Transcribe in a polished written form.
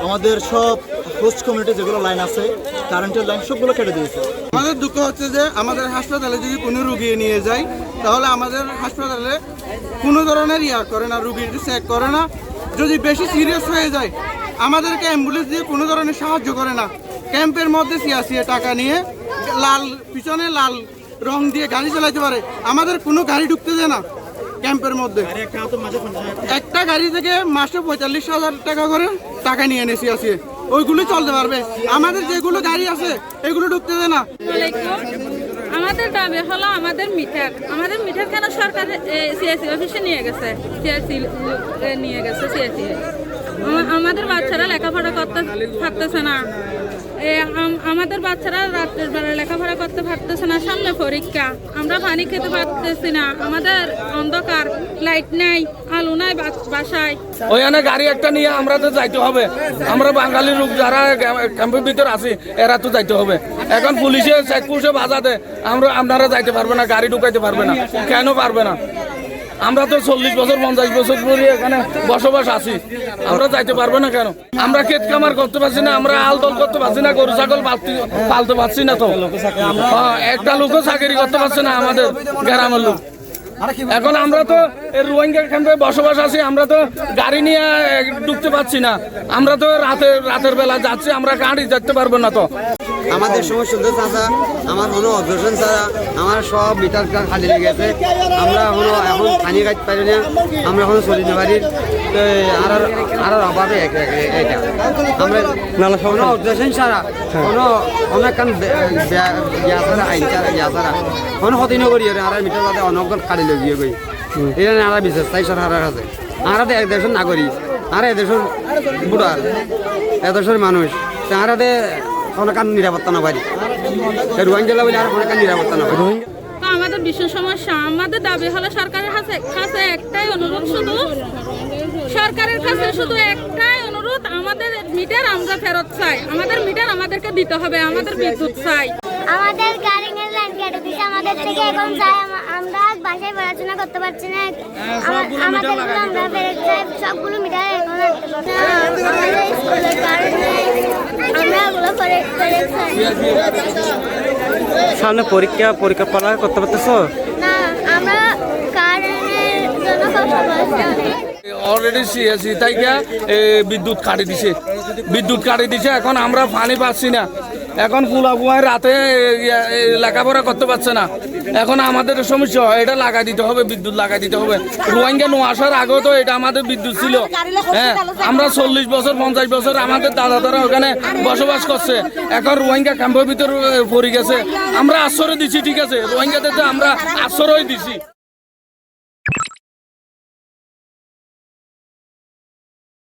আমাদের সব host community যেগুলো লাইন আছে কারেন্টের লাইন সবগুলো কেটে দিয়েছে। আমাদের দুঃখ হচ্ছে যে আমাদের হাসপাতালে যদি কোনো রুগী নিয়ে যায় তাহলে আমাদের হাসপাতালে কোনো ধরনের করে না, রুগীর চেক করে না। যদি বেশি সিরিয়াস হয়ে যায় আমাদেরকে অ্যাম্বুলেন্স দিয়ে কোনো ধরনের সাহায্য করে না। ক্যাম্পের মধ্যে সিয়াসিয়ে টাকা নিয়ে পিছনে লাল রং দিয়ে গাড়ি চালাইতে পারে, আমাদের কোনো গাড়ি ঢুকতে দেয় না ক্যাম্পের মধ্যে। একটা গাড়ি থেকে মাসে 45,000 টাকা করে টাকা নিয়ে এনেছি আছে, ওইগুলো চলতে পারবে। আমাদের যেগুলো গাড়ি আছে এগুলো ঢুকতে দেয় না। আমাদের দাবি হলো আমাদের মিটার কেন সরকার সিএসসি অফিসে নিয়ে গেছে, সিএসসি আমাদের বাচ্চারা লেখাপড়া করতে পারতেছে না। আমাদের বাচ্চারা রাত্রের বেলা লেখাপড়া করতে পারতেছে না, সামনে পরীক্ষা, আমরা পানি খেতে পারতেছি না, আমাদের অন্ধকার, লাইট নাই, আলো নাই বাসায়। ওইখানে গাড়ি একটা নিয়ে আমরা তো যাইতে হবে। আমরা বাঙালি লোক যারা ক্যাম্পের ভিতর আছি এরা তো যাইতে হবে। এখন পুলিশে চেকপোস্টে বাজাতে আপনারা যাইতে পারবে না, গাড়ি ঢুকাইতে পারবে না। কেন পারবে না? আমরা তো 40 বছর 50 বছর ধরে এখানে বসবাস আছি, আমরা যাইতে পারবো না কেন? আমরা ক্ষেত কামার করতে পারছি না, আমরা আল দল করতে পারছি না, গরু ছাগল পালতে পারছি না। তো একটা লোকও চাকরি করতে পারছে না আমাদের গ্রামের লোক। এখন আমরা তো রোহিঙ্গা ক্যাম্পে বসবাস আছি, আমরা তো গাড়ি নিয়ে ঢুকতে পারছি না। আমরা তো রাতের বেলা যাচ্ছি, আমরা গাড়ি যেতে পারবো না। তো আমাদের সময় শুদ্ধ চাষা আমার কোনো অবজেকশন ছাড়া আমার সব মিটার খালি লেগে গেছে। আমরা এখন পানি খাইতে পারি না, আমরা এখনো চলিতে পারি। আর অভাবে এটা আমরা কোনো অবজেকশন ছাড়া কোনো অনেকক্ষণ ইয়া ছাড়া আইন ছাড়া ইয়া ছাড়া কোনো ক্ষতি নকরি আর মিটার বাদে অনেকক্ষণ খালি লেগে গই। এটা আর বিশেষ তাই সরকারের কাছে আর এদেশের নাগরিক আর এদেশের বুড়ার এদেশের মানুষ তাহারাতে অনেকান নিরাপত্তা না পারি, রোহিঙ্গা বলে আর অনেকান নিরাপত্তা না পারি। আমাদের বিশেষ সমস্যা, আমাদের দাবি হলো সরকারের কাছে একটাই অনুরোধ, শুধু সরকারের কাছে শুধু একটাই অনুরোধ, আমাদের মিটার আমরা ফেরত চাই, আমাদের মিটার আমাদেরকে দিতে হবে, আমাদের বিদ্যুৎ চাই। আমাদের কারেন্টের লাইন কেটে দিচ্ছে, আমাদের থেকে এখন চাই, আমরা বাসায় পড়াশোনা করতে পারছি না, আমাদের আমরা ফেরত চাই, সবগুলো মিটার এখন আমাদের স্কুলের কারেন্ট নেই, আমরা ওগুলো ফেরত চাই। সামনে পরীক্ষা পড়া করতে পারতেছো না, আমরা কারেন্টের জন্য কষ্ট পাচ্ছি। অলরেডি সিএসি তাই বিদ্যুৎ কাটি দিছে, এখন আমরা পানি পাচ্ছি না। এখন পুলাপুয়ায় রাতে লেখাপড়া করতে পারছে না। এখন আমাদের সমস্যা, এটা লাগাই দিতে হবে, বিদ্যুৎ লাগাই দিতে হবে। রোহিঙ্গা নো আসার আগেও তো এটা আমাদের বিদ্যুৎ ছিল। হ্যাঁ, আমরা 40 বছর 50 বছর আমাদের দাদারা ওখানে বসবাস করছে। এখন রোহিঙ্গা ক্যাম্পের ভিতর পড়ে গেছে, আমরা আশ্রয় দিচ্ছি, ঠিক আছে, রোহিঙ্গাদের আমরা আশ্রয় দিছি।